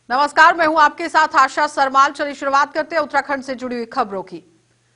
नमस्कार, मैं हूं आपके साथ आशा सरमाल। चलिए शुरुआत करते हैं उत्तराखंड से जुड़ी हुई खबरों की।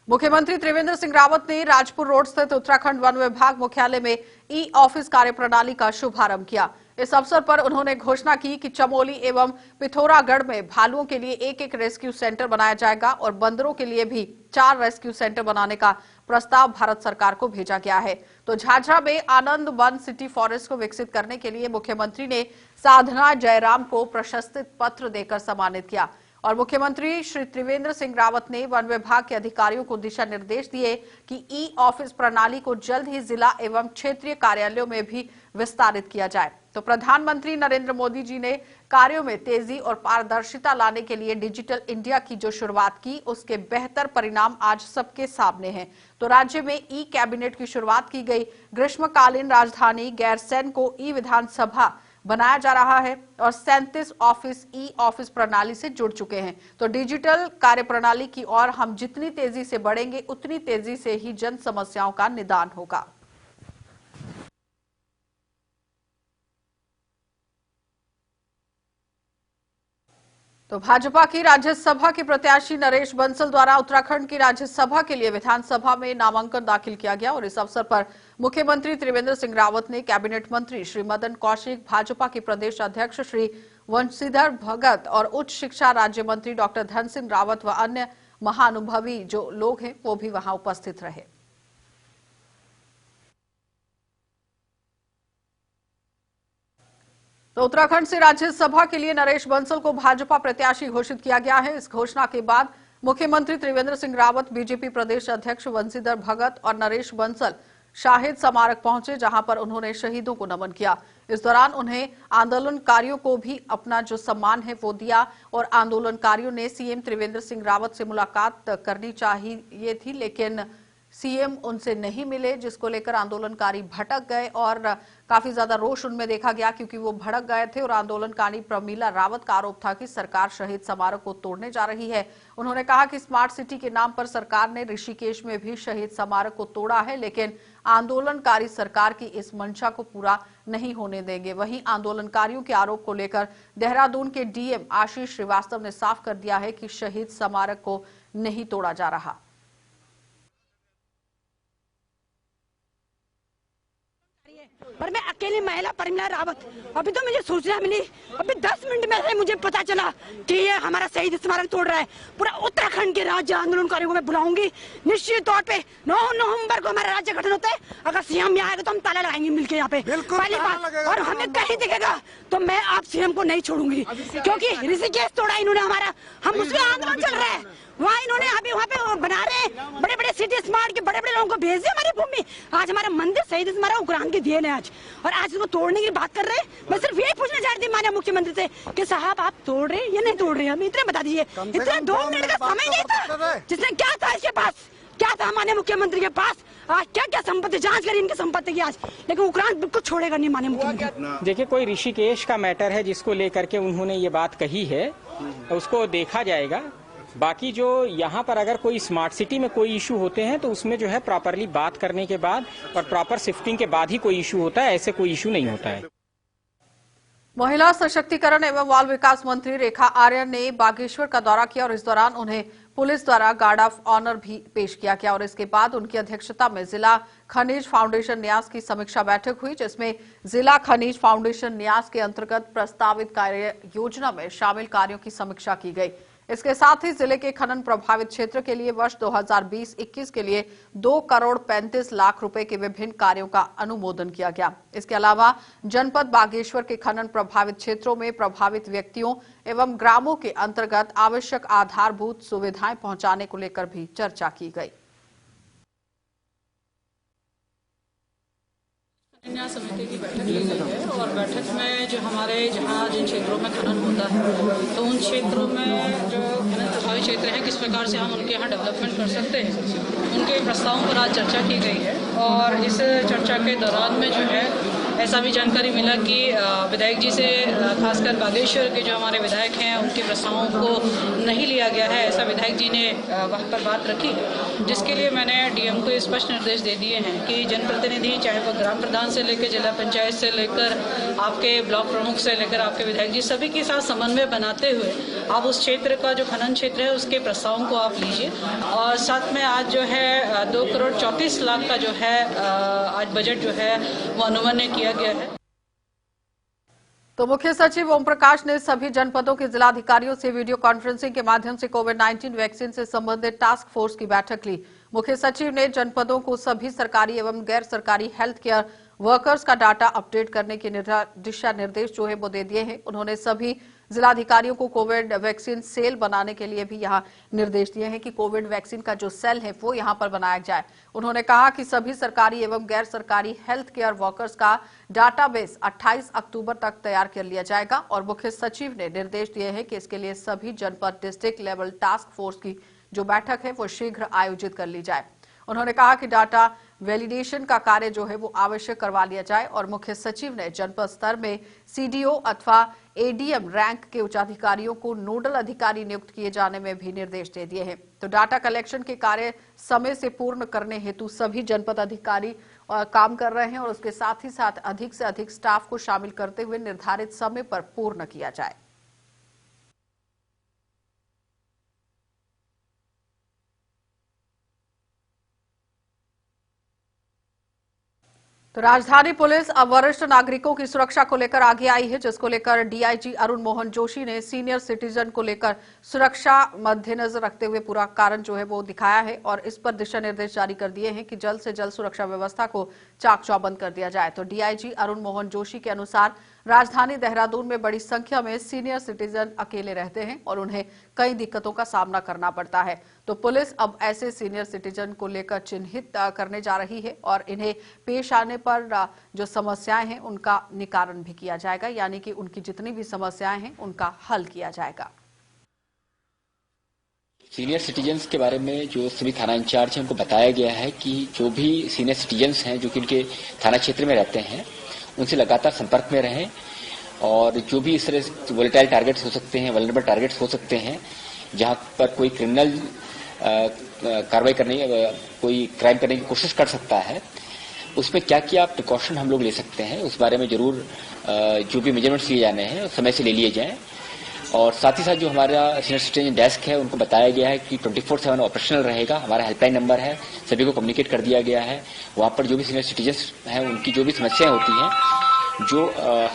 मुख्यमंत्री त्रिवेंद्र सिंह रावत ने राजपुर रोड स्थित उत्तराखंड वन विभाग मुख्यालय में ई ऑफिस कार्यप्रणाली का शुभारंभ किया। इस अवसर पर उन्होंने घोषणा की कि चमोली एवं पिथौरागढ़ में भालुओं के लिए एक रेस्क्यू सेंटर बनाया जाएगा और बंदरों के लिए भी 4 रेस्क्यू सेंटर बनाने का प्रस्ताव भारत सरकार को भेजा गया है। तो झाझरा में आनंद वन सिटी फॉरेस्ट को विकसित करने के लिए मुख्यमंत्री ने साधना जयराम को प्रशस्ति पत्र देकर सम्मानित किया और मुख्यमंत्री श्री त्रिवेंद्र सिंह रावत ने वन विभाग के अधिकारियों को दिशा निर्देश दिए कि ई ऑफिस प्रणाली को जल्द ही जिला एवं क्षेत्रीय कार्यालयों में भी विस्तारित किया जाए। तो प्रधानमंत्री नरेंद्र मोदी जी ने कार्यों में तेजी और पारदर्शिता लाने के लिए डिजिटल इंडिया की जो शुरुआत की, उसके बेहतर परिणाम आज सबके सामने हैं। तो राज्य में ई कैबिनेट की शुरुआत की गई। ग्रीष्मकालीन राजधानी गैरसैंण को ई विधानसभा बनाया जा रहा है और 37 ऑफिस ई ऑफिस प्रणाली से जुड़ चुके हैं। तो डिजिटल कार्यप्रणाली की ओर हम जितनी तेजी से बढ़ेंगे, उतनी तेजी से ही जन समस्याओं का निदान होगा। तो भाजपा की राज्यसभा के प्रत्याशी नरेश बंसल द्वारा उत्तराखंड की राज्यसभा के लिए विधानसभा में नामांकन दाखिल किया गया और इस अवसर पर मुख्यमंत्री त्रिवेंद्र सिंह रावत ने कैबिनेट मंत्री श्री मदन कौशिक, भाजपा के प्रदेश अध्यक्ष श्री वंशीधर भगत और उच्च शिक्षा राज्य मंत्री डॉक्टर धन सिंह रावत व अन्य महानुभवी जो लोग हैं वो भी वहां उपस्थित रहे। तो उत्तराखंड से राज्यसभा के लिए नरेश बंसल को भाजपा प्रत्याशी घोषित किया गया है। इस घोषणा के बाद मुख्यमंत्री त्रिवेंद्र सिंह रावत, बीजेपी प्रदेश अध्यक्ष वंशीधर भगत और नरेश बंसल शहीद स्मारक पहुंचे, जहां पर उन्होंने शहीदों को नमन किया। इस दौरान उन्हें आंदोलनकारियों को भी अपना जो सम्मान है वो दिया और आंदोलनकारियों ने सीएम त्रिवेंद्र सिंह रावत से मुलाकात करनी चाहिए थी, लेकिन सीएम उनसे नहीं मिले, जिसको लेकर आंदोलनकारी भटक गए और काफी ज्यादा रोष उनमें देखा गया क्योंकि वो भड़क गए थे और आंदोलनकारी प्रमीला रावत का आरोप था कि सरकार शहीद स्मारक को तोड़ने जा रही है। उन्होंने कहा कि स्मार्ट सिटी के नाम पर सरकार ने ऋषिकेश में भी शहीद स्मारक को तोड़ा है, लेकिन आंदोलनकारी सरकार की इस मंशा को पूरा नहीं होने देंगे। वहीं आंदोलनकारियों के आरोप को लेकर देहरादून के डीएम आशीष श्रीवास्तव ने साफ कर दिया है कि शहीद स्मारक को नहीं तोड़ा जा रहा। और मैं अकेली महिला प्रमिला रावत, अभी तो मुझे सूचना मिली, अभी 10 मिनट में से मुझे पता चला कि ये हमारा शहीद स्मारक तोड़ रहा है। पूरा उत्तराखंड के राज्य आंदोलनकारियों को मैं बुलाऊंगी। निश्चित तौर पे 9 नवंबर को हमारा राज्य गठन होता है। अगर सीएम यहाँ आएगा तो हम ताला लगाएंगे मिलकर यहाँ पे पहली बात, और हमें कहीं दिखेगा तो मैं आप सीएम को नहीं छोड़ूंगी, क्योंकि ऋषिकेश तोड़ा इन्होंने हमारा, हम उसमें आंदोलन चल रहा है। वहाँ इन्होंने अभी वहाँ पे बना रहे बड़े बड़े सिटी स्मार्ट के बड़े बड़े लोगों को भेज दिया हमारी भूमि। आज हमारा मंदिर शहीद स्मारक उग्राण के दिए आज, और आज इसको तोड़ने की बात कर रहे हैं। मैं सिर्फ यही पूछना चाह रही थी माननीय मुख्यमंत्री से कि साहब आप तोड़ रहे हैं या नहीं तोड़ रहे हैं, हमें इतना बता दीजिए। इतना 2 मिनट का समय नहीं था, जिसने क्या था इसके पास, क्या था माननीय मुख्यमंत्री के पास, आज क्या क्या संपत्ति जांच करी इनकी संपत्ति की आज, लेकिन उग्राण बिल्कुल छोड़ेगा नहीं माननीय मुख्यमंत्री। देखिए, कोई ऋषिकेश का मैटर है जिसको लेकर के उन्होंने ये बात कही है, उसको देखा जाएगा। बाकी जो यहाँ पर अगर कोई स्मार्ट सिटी में कोई इशू होते हैं तो उसमें जो है प्रॉपरली बात करने के बाद और प्रॉपर शिफ्टिंग के बाद ही कोई इशू होता है, ऐसे कोई इशू नहीं होता है। महिला सशक्तिकरण एवं बाल विकास मंत्री रेखा आर्य ने बागेश्वर का दौरा किया और इस दौरान उन्हें पुलिस द्वारा गार्ड ऑफ ऑनर भी पेश किया गया और इसके बाद उनकी अध्यक्षता में जिला खनिज फाउंडेशन न्यास की समीक्षा बैठक हुई, जिसमें जिला खनिज फाउंडेशन न्यास के अंतर्गत प्रस्तावित कार्य योजना में शामिल कार्यों की समीक्षा की गई। इसके साथ ही जिले के खनन प्रभावित क्षेत्र के लिए वर्ष 2020-21 के लिए 2 करोड़ 35 लाख रुपए के विभिन्न कार्यों का अनुमोदन किया गया। इसके अलावा जनपद बागेश्वर के खनन प्रभावित क्षेत्रों में प्रभावित व्यक्तियों एवं ग्रामों के अंतर्गत आवश्यक आधारभूत सुविधाएं पहुंचाने को लेकर भी चर्चा की गई। समिति की बैठक ली गई है और बैठक में जो हमारे जिन क्षेत्रों में खनन होता है तो उन क्षेत्रों में जो खनन प्रभावित क्षेत्र हैं किस प्रकार से हम उनके यहाँ डेवलपमेंट कर सकते हैं, उनके प्रस्तावों पर आज चर्चा की गई है। और इस चर्चा के दौरान में जो है ऐसा भी जानकारी मिला कि विधायक जी से खासकर बागेश्वर के जो हमारे विधायक हैं उनके प्रस्तावों को नहीं लिया गया है, ऐसा विधायक जी ने वहाँ पर बात रखी, जिसके लिए मैंने डीएम को स्पष्ट निर्देश दे दिए हैं कि जनप्रतिनिधि चाहे वो ग्राम प्रधान से लेकर जिला पंचायत से लेकर आपके ब्लॉक प्रमुख से लेकर आपके विधायक जी सभी के साथ समन्वय बनाते हुए आप उस क्षेत्र का जो खनन क्षेत्र है उसके प्रस्तावों को आप लीजिए। और साथ में आज जो है 2,34,00,000 का जो है आज बजट जो है वो अनुमान्य किया गया है। तो मुख्य सचिव ओम प्रकाश ने सभी जनपदों के जिलाधिकारियों से वीडियो कॉन्फ्रेंसिंग के माध्यम से कोविड-19 वैक्सीन से संबंधित टास्क फोर्स की बैठक ली। मुख्य सचिव ने जनपदों को सभी सरकारी एवं गैर सरकारी हेल्थ केयर वर्कर्स का डाटा अपडेट करने के दिशा निर्देश जो है वो दे दिए हैं। उन्होंने सभी जिलाधिकारियों को कोविड वैक्सीन सेल बनाने के लिए भी यहाँ निर्देश दिए हैं कि कोविड वैक्सीन का जो सेल है वो यहाँ पर बनाया जाए। उन्होंने कहा कि सभी सरकारी एवं गैर सरकारी हेल्थ केयर वर्कर्स का डाटाबेस 28 अक्टूबर तक तैयार कर लिया जाएगा और मुख्य सचिव ने निर्देश दिए हैं कि इसके लिए सभी जनपद डिस्ट्रिक्ट लेवल टास्क फोर्स की जो बैठक है वो शीघ्र आयोजित कर ली जाए। उन्होंने कहा कि डाटा वैलिडेशन का कार्य जो है वो आवश्यक करवा लिया जाए और मुख्य सचिव ने जनपद स्तर में सीडीओ अथवा एडीएम रैंक के उच्चाधिकारियों को नोडल अधिकारी नियुक्त किए जाने में भी निर्देश दे दिए हैं। तो डाटा कलेक्शन के कार्य समय से पूर्ण करने हेतु सभी जनपद अधिकारी काम कर रहे हैं और उसके साथ ही साथ अधिक से अधिक स्टाफ को शामिल करते हुए निर्धारित समय पर पूर्ण किया जाए। तो राजधानी पुलिस अब वरिष्ठ नागरिकों की सुरक्षा को लेकर आगे आई है, जिसको लेकर डीआईजी अरुण मोहन जोशी ने सीनियर सिटीजन को लेकर सुरक्षा मद्देनजर रखते हुए पूरा कारण जो है वो दिखाया है और इस पर दिशा निर्देश जारी कर दिए हैं कि जल्द से जल्द सुरक्षा व्यवस्था को चाक चौबंद कर दिया जाए। तो डीआईजी अरुण मोहन जोशी के अनुसार राजधानी देहरादून में बड़ी संख्या में सीनियर सिटीजन अकेले रहते हैं और उन्हें कई दिक्कतों का सामना करना पड़ता है। तो पुलिस अब ऐसे सीनियर सिटीजन को लेकर चिन्हित करने जा रही है और इन्हें पेश आने पर जो समस्याएं हैं उनका निवारण भी किया जाएगा, यानी कि उनकी जितनी भी समस्याएं हैं उनका हल किया जाएगा। सीनियर सिटीजन्स के बारे में जो सभी थाना इंचार्ज हैं उनको बताया गया है कि जो भी सीनियर सिटीजन्स हैं जो कि उनके थाना क्षेत्र में रहते हैं उनसे लगातार संपर्क में रहें और जो भी इस तरह वोलेटाइल टारगेट्स हो सकते हैं, वल्नरेबल टारगेट्स हो सकते हैं, जहां पर कोई क्रिमिनल कार्रवाई करने कोई क्राइम करने की कोशिश कर सकता है, उसमें क्या क्या प्रिकॉशन हम लोग ले सकते हैं उस बारे में जरूर जो भी मेजरमेंट्स लिए जाने हैं समय से ले लिए जाएं। और साथ ही साथ जो हमारा सीनियर सिटीजन डेस्क है उनको बताया गया है कि 24/7 ऑपरेशनल रहेगा। हमारा हेल्पलाइन नंबर है, सभी को कम्युनिकेट कर दिया गया है। वहां पर जो भी सीनियर सिटीजन्स हैं उनकी जो भी समस्याएं होती हैं जो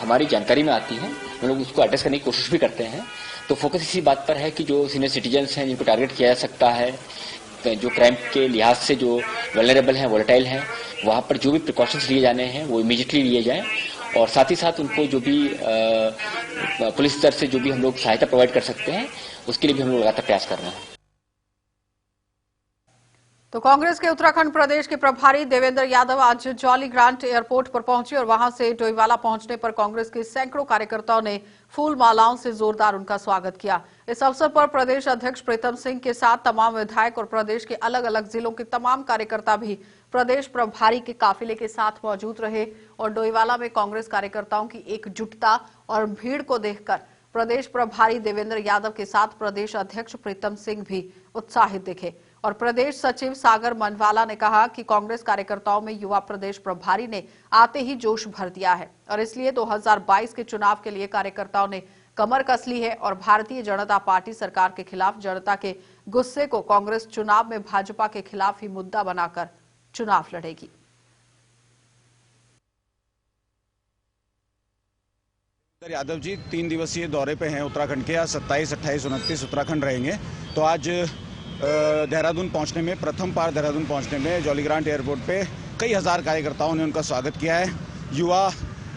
हमारी जानकारी में आती हैं हम लोग उसको एड्रेस करने की कोशिश भी करते हैं। तो फोकस इसी बात पर है कि जो सीनियर सिटीजन्स हैं जिनको टारगेट किया जा सकता है, जो क्राइम के लिहाज से जो वल्नरेबल हैं, वोलेटाइल हैं, वहां पर जो भी प्रिकॉशंस लिए जाने हैं वो इमीडिएटली लिए जाएं और साथ ही साथ उनको जो भी पुलिस स्तर से जो भी हम लोग सहायता प्रोवाइड कर सकते हैं उसके लिए भी हम लोग लगातार प्रयास कर रहे हैं। तो कांग्रेस के उत्तराखंड प्रदेश के प्रभारी देवेंद्र यादव आज जॉली ग्रांट एयरपोर्ट पर पहुंचे और वहां से डोईवाला पहुंचने पर कांग्रेस के सैकड़ों कार्यकर्ताओं ने फूल मालाओं से जोरदार उनका स्वागत किया। इस अवसर पर प्रदेश अध्यक्ष प्रीतम सिंह के साथ तमाम विधायक और प्रदेश के अलग अलग जिलों के तमाम कार्यकर्ता भी प्रदेश प्रभारी के काफिले के साथ मौजूद रहे और डोईवाला में कांग्रेस कार्यकर्ताओं की एकजुटता और भीड़ को देखकर प्रदेश प्रभारी देवेंद्र यादव के साथ प्रदेश अध्यक्ष प्रीतम सिंह भी उत्साहित दिखे। और प्रदेश सचिव सागर मनवाला ने कहा कि कांग्रेस कार्यकर्ताओं में युवा प्रदेश प्रभारी ने आते ही जोश भर दिया है और इसलिए 2022 के चुनाव के लिए कार्यकर्ताओं ने कमर कस ली है और भारतीय जनता पार्टी सरकार के खिलाफ जनता के गुस्से को कांग्रेस चुनाव में भाजपा के खिलाफ ही मुद्दा बनाकर चुनाव लड़ेगी। यादव जी 3 दिवसीय दौरे पे हैं उत्तराखंड के। आज 27, 28, 29 उत्तराखंड रहेंगे। तो आज देहरादून पहुंचने में, प्रथम बार देहरादून पहुंचने में जॉली ग्रांट एयरपोर्ट पे कई हजार कार्यकर्ताओं ने उनका स्वागत किया है। युवा,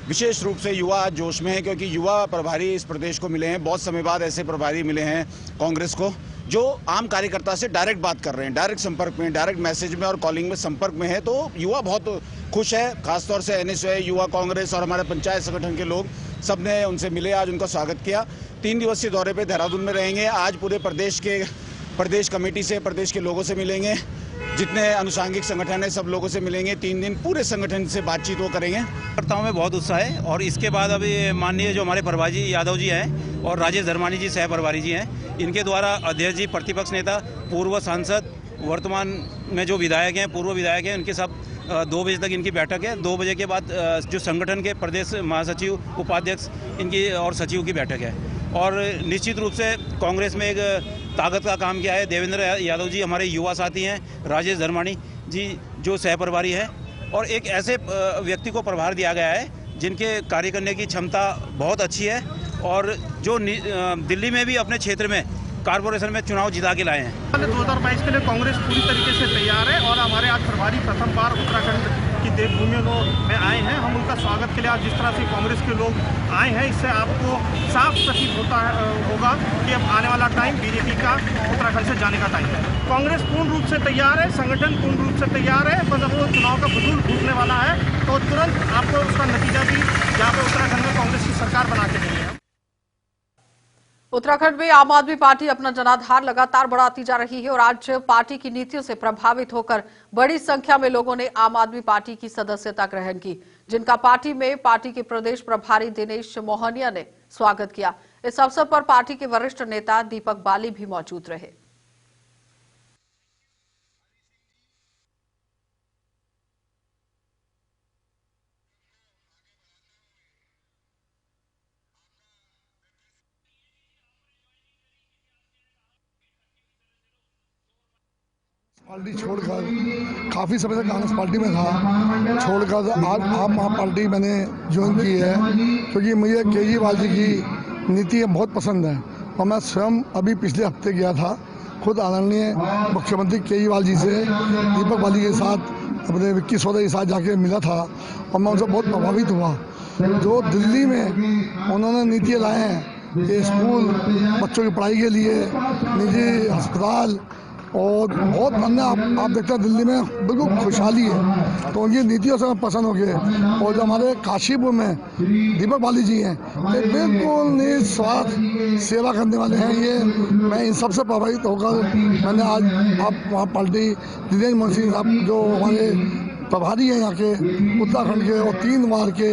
विशेष रूप से युवा आज जोश में है क्योंकि युवा प्रभारी इस प्रदेश को मिले हैं। बहुत समय बाद ऐसे प्रभारी मिले हैं कांग्रेस को जो आम कार्यकर्ता से डायरेक्ट बात कर रहे हैं, डायरेक्ट संपर्क में, डायरेक्ट मैसेज में और कॉलिंग में संपर्क में है। तो युवा बहुत खुश है, खासतौर से एनएसयूआई, युवा कांग्रेस और हमारे पंचायत संगठन के लोग सबने उनसे मिले, आज उनका स्वागत किया। 3 दिवसीय दौरे पे देहरादून में रहेंगे। आज पूरे प्रदेश कमेटी से, प्रदेश के लोगों से मिलेंगे। जितने अनुषांगिक संगठन है सब लोगों से मिलेंगे। 3 दिन पूरे संगठन से बातचीत वो करेंगे। कार्यकर्ताओं में बहुत उत्साह है और इसके बाद अभी माननीय जो हमारे प्रभारी जी यादव जी हैं और राजेश धर्मानी जी सह प्रभारी जी हैं, इनके द्वारा अध्यक्ष जी, प्रतिपक्ष नेता, पूर्व सांसद, वर्तमान में जो विधायक हैं, पूर्व विधायक हैं, इनके सब 2 बजे तक इनकी बैठक है। 2 बजे के बाद जो संगठन के प्रदेश महासचिव, उपाध्यक्ष इनकी और सचिव की बैठक है। और निश्चित रूप से कांग्रेस में एक ताकत का काम किया है देवेंद्र यादव जी, हमारे युवा साथी हैं, राजेश धर्मानी जी जो सह प्रभारी है, और एक ऐसे व्यक्ति को प्रभार दिया गया है जिनके कार्य करने की क्षमता बहुत अच्छी है और जो दिल्ली में भी अपने क्षेत्र में कारपोरेशन में चुनाव जिता के लाए हैं। 2022 के लिए कांग्रेस पूरी तरीके से तैयार है और हमारे आज प्रभारी प्रथम बार उत्तराखंड की देवभूमि में आए हैं। हम उनका स्वागत के लिए आज जिस तरह से कांग्रेस के लोग आए हैं, इससे आपको साफ प्रतीत होगा कि अब आने वाला टाइम बीजेपी का उत्तराखंड से जाने का टाइम है। कांग्रेस पूर्ण रूप से तैयार है, संगठन पूर्ण रूप से तैयार है। बस अब वो चुनाव का फजूल फूटने वाला है तो तुरंत आपको उसका नतीजा भी यहाँ पे उत्तराखंड में कांग्रेस की सरकार बना के देंगे। उत्तराखंड में आम आदमी पार्टी अपना जनाधार लगातार बढ़ाती जा रही है और आज पार्टी की नीतियों से प्रभावित होकर बड़ी संख्या में लोगों ने आम आदमी पार्टी की सदस्यता ग्रहण की, जिनका पार्टी में पार्टी के प्रदेश प्रभारी दिनेश मोहनिया ने स्वागत किया। इस अवसर पर पार्टी के वरिष्ठ नेता दीपक बाली भी मौजूद रहे। पार्टी छोड़कर काफ़ी समय से कांग्रेस पार्टी में था, छोड़कर आज आप पार्टी मैंने ज्वाइन की है क्योंकि मुझे केजरीवाल जी की नीति बहुत पसंद है और मैं स्वयं अभी पिछले हफ्ते गया था, खुद आदरणीय मुख्यमंत्री केजरीवाल जी से दीपक बाली के साथ, अपने विक्की सौदे के साथ जाके मिला था और मैं उनसे बहुत प्रभावित हुआ। जो दिल्ली में उन्होंने नीतियाँ लाए हैं कि स्कूल बच्चों की पढ़ाई के लिए, निजी अस्पताल और बहुत अन्य आप देखते हैं दिल्ली में बिल्कुल खुशहाली है, तो उनकी नीतियों से पसंद हो गए। और जो हमारे काशीपुर में दीपक बाली जी हैं, ये बिल्कुल निस्वार्थ सेवा करने वाले हैं। ये मैं इन सबसे प्रभावित होकर मैंने आज आप वहाँ पार्टी दिनेश मोहन साहब जो हमारे प्रभारी हैं यहाँ के उत्तराखंड के और 3 बार के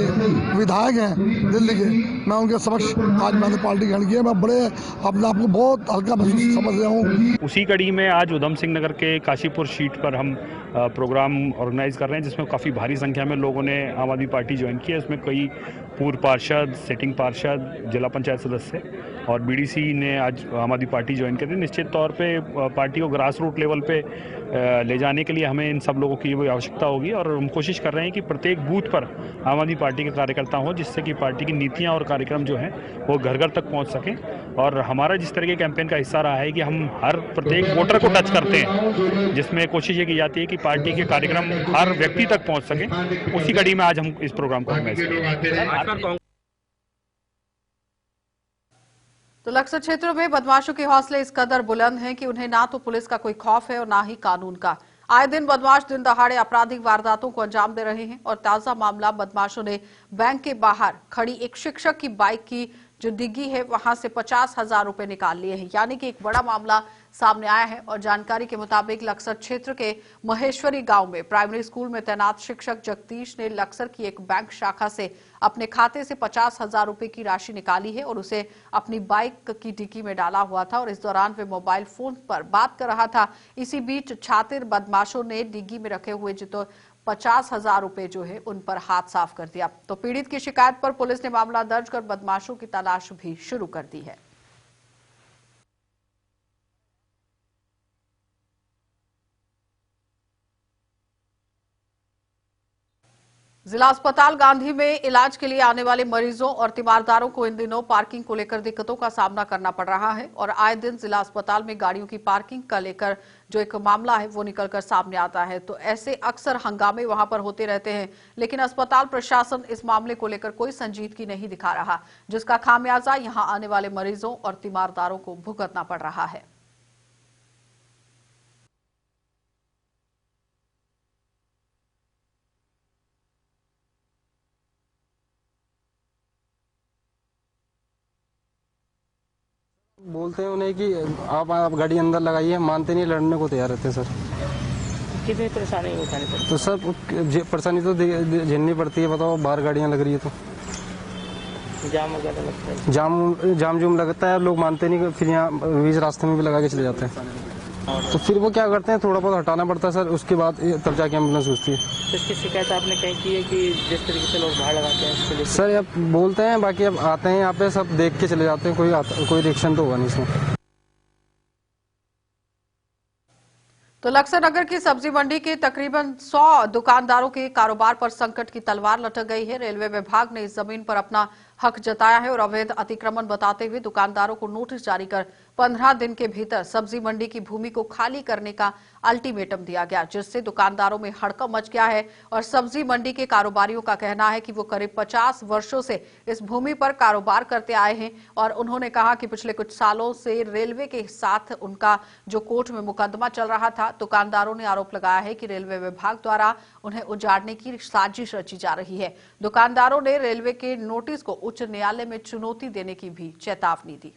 विधायक हैं दिल्ली के, मैं उनके समक्ष आज मैंने पार्टी ग्रहण की है। मैं बड़े अपने आप को बहुत हल्का महसूस समझ रहा हूँ। उसी कड़ी में आज उधम सिंह नगर के काशीपुर सीट पर हम प्रोग्राम ऑर्गेनाइज कर रहे हैं, जिसमें काफ़ी भारी संख्या में लोगों ने आम आदमी पार्टी ज्वाइन की है। इसमें कई पूर्व पार्षद, सिटिंग पार्षद, जिला पंचायत सदस्य और बीडीसी ने आज आम आदमी पार्टी ज्वाइन कर दी। निश्चित तौर पे पार्टी को ग्रास रूट लेवल पे ले जाने के लिए हमें इन सब लोगों की आवश्यकता होगी और हम कोशिश कर रहे हैं कि प्रत्येक बूथ पर आम आदमी पार्टी के कार्यकर्ता हों, जिससे कि पार्टी की नीतियां और कार्यक्रम जो हैं वो घर घर तक पहुंच सकें। और हमारा जिस तरह के कैंपेन का हिस्सा रहा है कि हम हर प्रत्येक वोटर को टच करते हैं, जिसमें कोशिश ये की जाती है कि पार्टी के कार्यक्रम हर व्यक्ति तक पहुँच सकें। उसी कड़ी में आज हम इस प्रोग्राम को ऑर्गेनाइज करेंगे। तो लक्सर क्षेत्रों में बदमाशों के हौसले इस कदर बुलंद हैं कि उन्हें ना तो पुलिस का कोई खौफ है और ना ही कानून का। आए दिन बदमाश दिन दहाड़े आपराधिक वारदातों को अंजाम दे रहे हैं और ताजा मामला बदमाशों ने बैंक के बाहर खड़ी एक शिक्षक की बाइक की जो डिग्गी है वहां से 50,000 रुपए निकाल लिए हैं, यानी कि एक बड़ा मामला सामने आया है। और जानकारी के मुताबिक लक्सर क्षेत्र के महेश्वरी गांव में प्राइमरी स्कूल में तैनात शिक्षक जगदीश ने लक्सर की एक बैंक शाखा से अपने खाते से 50,000 रुपए की राशि निकाली है और उसे अपनी बाइक की डिग्गी में डाला हुआ था और इस दौरान वे मोबाइल फोन पर बात कर रहा था। इसी बीच छातिर बदमाशों ने डिग्गी में रखे हुए जो 50,000 रुपए जो है उन पर हाथ साफ कर दिया। तो पीड़ित की शिकायत पर पुलिस ने मामला दर्ज कर बदमाशों की तलाश भी शुरू कर दी है। जिला अस्पताल गांधी में इलाज के लिए आने वाले मरीजों और तीमारदारों को इन दिनों पार्किंग को लेकर दिक्कतों का सामना करना पड़ रहा है और आए दिन जिला अस्पताल में गाड़ियों की पार्किंग का लेकर जो एक मामला है वो निकलकर सामने आता है। तो ऐसे अक्सर हंगामे वहां पर होते रहते हैं, लेकिन अस्पताल प्रशासन इस मामले को लेकर कोई संजीदगी नहीं दिखा रहा, जिसका खामियाजा यहां आने वाले मरीजों और तीमारदारों को भुगतना पड़ रहा है। बोलते हैं उन्हें कि आप गाड़ी अंदर लगाइए, मानते नहीं, लड़ने को तैयार रहते हैं सर। कितनी परेशानी उठानी पड़ती? तो सर परेशानी तो झेलनी पड़ती है। बताओ बाहर गाड़ियाँ लग रही है तो जाम वगैरह लगता है? जाम लगता है, लोग मानते नहीं, फिर यहाँ बीच रास्ते में भी लगा के चले जाते हैं। तो फिर वो क्या करते हैं, थोड़ा बहुत हटाना पड़ता है सर, उसके बाद तब जाके एम्बुलेंस घुसती है। तो इसकी शिकायत आपने कहीं की है कि जिस तरीके से लोग बाहर लगाते हैं इसके लिए? सर अब बोलते हैं, बाकी अब आते हैं यहाँ पे सब देख के चले जाते हैं, कोई रिएक्शन तो होगा नहीं इसमें। तो लक्सर नगर की सब्जी मंडी के तकरीबन 100 दुकानदारों के कारोबार पर संकट की तलवार लटक गई है। रेलवे विभाग ने इस जमीन पर अपना हक जताया है और अवैध अतिक्रमण बताते हुए दुकानदारों को नोटिस जारी कर 15 दिन के भीतर सब्जी मंडी की भूमि को खाली करने का अल्टीमेटम दिया गया, जिससे दुकानदारों में हड़कंप मच गया है। और सब्जी मंडी के कारोबारियों का कहना है कि वो करीब 50 वर्षों से इस भूमि पर कारोबार करते आए हैं और उन्होंने कहा कि पिछले कुछ सालों से रेलवे के साथ उनका जो कोर्ट में मुकदमा चल रहा था। दुकानदारों ने आरोप लगाया है कि रेलवे विभाग द्वारा उन्हें उजाड़ने की साजिश रची जा रही है। दुकानदारों ने रेलवे के नोटिस को उच्च न्यायालय में चुनौती देने की भी चेतावनी दी।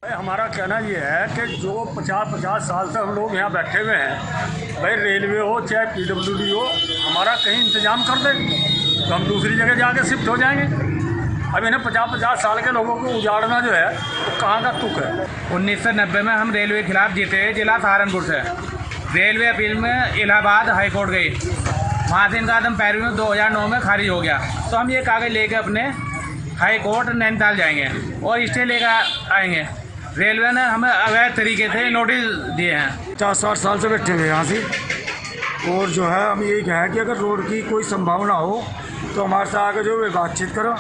हमारा कहना ये है कि जो 50 साल से हम लोग यहाँ बैठे हुए हैं, भाई रेलवे हो चाहे PWD हो, हमारा कहीं इंतजाम कर दे तो हम दूसरी जगह जाके शिफ्ट हो जाएंगे। अब इन्हें 50 साल के लोगों को उजाड़ना जो है वो कहाँ का तुक है। 1990 में हम रेलवे के खिलाफ जीते जिला सहारनपुर से। रेलवे अपील में इलाहाबाद हाई कोर्ट गई, वहाँ से इनका आदम पैरवी में 2009 में खारिज हो गया। तो हम ये कागज लेके अपने हाई कोर्ट नैनीताल जाएंगे और स्टे लेकर आएंगे। रेलवे ने हमें अवैध तरीके से नोटिस दिए हैं। 50-60 साल से बैठे हुए यहाँ से, और जो है हम यही कहें कि अगर रोड की कोई संभावना हो तो हमारे साथ आगे जो वे बातचीत करो।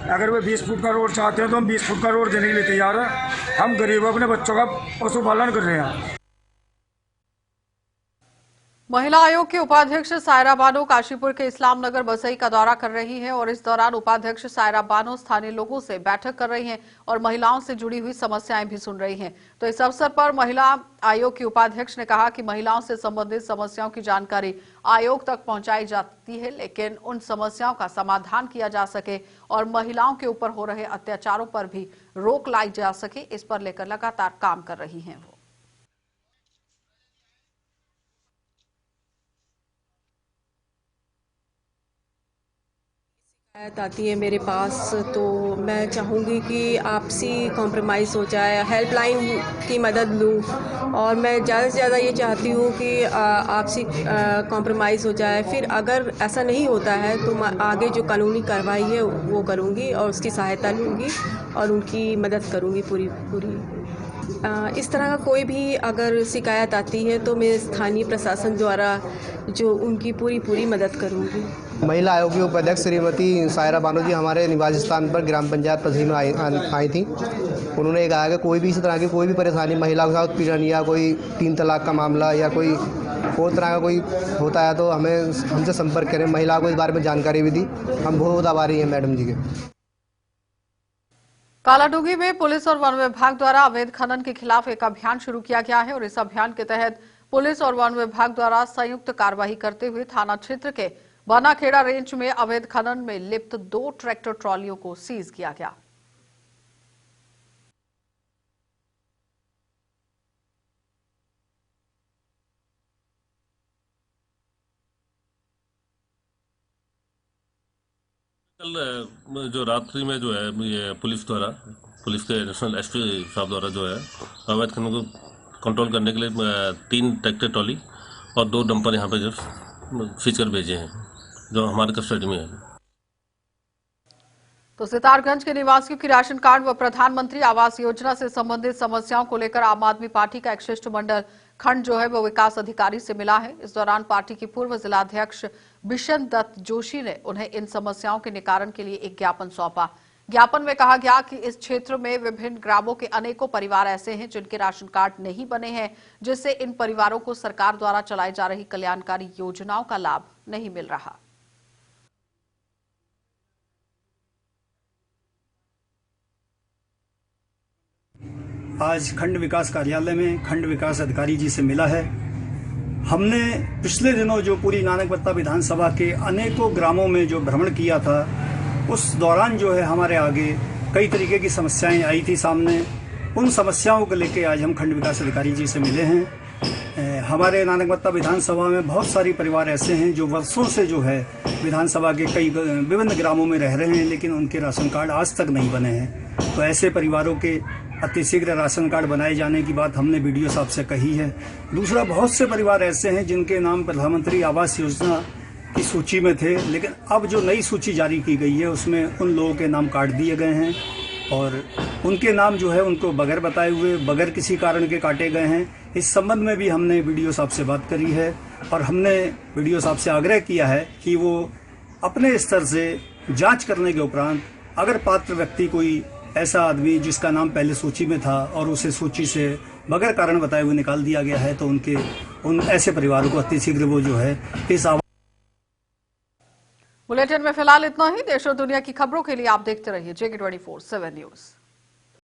अगर वे 20 फुट का रोड चाहते हैं तो हम 20 फुट का रोड देने के लिए तैयार हैं। हम गरीब अपने बच्चों का पशुपालन कर रहे हैं। महिला आयोग के उपाध्यक्ष सायरा बानो काशीपुर के इस्लाम नगर बसई का दौरा कर रही हैं और इस दौरान उपाध्यक्ष सायरा बानो स्थानीय लोगों से बैठक कर रही हैं और महिलाओं से जुड़ी हुई समस्याएं भी सुन रही हैं। तो इस अवसर पर महिला आयोग की उपाध्यक्ष ने कहा कि महिलाओं से संबंधित समस्याओं की जानकारी आयोग तक पहुंचाई जाती है, लेकिन उन समस्याओं का समाधान किया जा सके और महिलाओं के ऊपर हो रहे अत्याचारों पर भी रोक लाई जा सके, इस पर लेकर लगातार काम कर रही हैं वो। शिकायत आती है मेरे पास तो मैं चाहूँगी कि आपसी कॉम्प्रोमाइज़ हो जाए, हेल्पलाइन की मदद लूँ और मैं ज़्यादा से ज़्यादा ये चाहती हूँ कि आपसी कॉम्प्रोमाइज़ हो जाए। फिर अगर ऐसा नहीं होता है तो मैं आगे जो कानूनी कार्रवाई है वो करूँगी और उसकी सहायता लूँगी और उनकी मदद करूँगी पूरी। इस तरह का कोई भी अगर शिकायत आती है तो मैं स्थानीय प्रशासन द्वारा जो उनकी पूरी मदद करूँगी। महिला आयोग की उपाध्यक्ष श्रीमती सायरा बानो जी हमारे निवास स्थान पर ग्राम पंचायत पसरी में आई थी। उन्होंने कहा कि कोई भी इस तरह की कोई भी परेशानी महिला के साथ उत्पीड़न या कोई 3 तलाक का मामला या कोई और तरह का कोई होता है तो हमसे संपर्क करें। महिला को इस बारे में जानकारी भी दी। हम बहुत आभारी हैं मैडम जी के। कालाडूंगी में पुलिस और वन विभाग द्वारा अवैध खनन के खिलाफ एक अभियान शुरू किया गया है और इस अभियान के तहत पुलिस और वन विभाग द्वारा संयुक्त कार्रवाई करते हुए थाना क्षेत्र के बनाखेड़ा रेंज में अवैध खनन में लिप्त 2 ट्रैक्टर ट्रॉलियों को सीज किया गया। कल जो रात्रि में जो है ये पुलिस के नेशनल एसपी साहब द्वारा जो है अवैध खनन को कंट्रोल करने के लिए 3 ट्रैक्टर ट्रॉली और 2 डंपर यहाँ पे जो सीज कर भेजे हैं जो हमारे कस्टडी में है। तो सितारगंज के निवासियों की राशन कार्ड व प्रधानमंत्री आवास योजना से संबंधित समस्याओं को लेकर आम आदमी पार्टी का एक शिष्टमंडल खंड जो है वो विकास अधिकारी से मिला है। इस दौरान पार्टी की पूर्व जिलाध्यक्ष बिशन दत्त जोशी ने उन्हें इन समस्याओं के निवारण के लिए एक ज्ञापन सौंपा। ज्ञापन में कहा गया कि इस क्षेत्र में विभिन्न ग्रामों के अनेकों परिवार ऐसे हैं जिनके राशन कार्ड नहीं बने हैं, जिससे इन परिवारों को सरकार द्वारा चलाई जा रही कल्याणकारी योजनाओं का लाभ नहीं मिल रहा। आज खंड विकास कार्यालय में खंड विकास अधिकारी जी से मिला है। हमने पिछले दिनों जो पूरी नानकवत्ता विधानसभा के अनेकों ग्रामों में जो भ्रमण किया था उस दौरान जो है हमारे आगे कई तरीके की समस्याएं आई थी सामने। उन समस्याओं को लेकर आज हम खंड विकास अधिकारी जी से मिले हैं। हमारे नानकमत्ता विधानसभा में बहुत सारी परिवार ऐसे हैं जो वर्षों से जो है विधानसभा के कई विभिन्न ग्रामों में रह रहे हैं, लेकिन उनके राशन कार्ड आज तक नहीं बने हैं। तो ऐसे परिवारों के अतिशीघ्र राशन कार्ड बनाए जाने की बात हमने बीडीओ साहब से कही है। दूसरा, बहुत से परिवार ऐसे हैं जिनके नाम प्रधानमंत्री आवास योजना की सूची में थे, लेकिन अब जो नई सूची जारी की गई है उसमें उन लोगों के नाम काट दिए गए हैं और उनके नाम जो है उनको बगैर बताए हुए, बगैर किसी कारण के काटे गए हैं। इस संबंध में भी हमने बीडीओ साहब से बात करी है और हमने बीडीओ साहब से आग्रह किया है कि वो अपने स्तर से जांच करने के उपरांत अगर पात्र व्यक्ति कोई ऐसा आदमी जिसका नाम पहले सूची में था और उसे सूची से बगैर कारण बताए हुए निकाल दिया गया है, तो उन ऐसे परिवारों को अतिशीघ्र वो जो है इस बुलेटिन में फिलहाल इतना ही। देश और दुनिया की खबरों के लिए आप देखते रहिए JK24/7 न्यूज।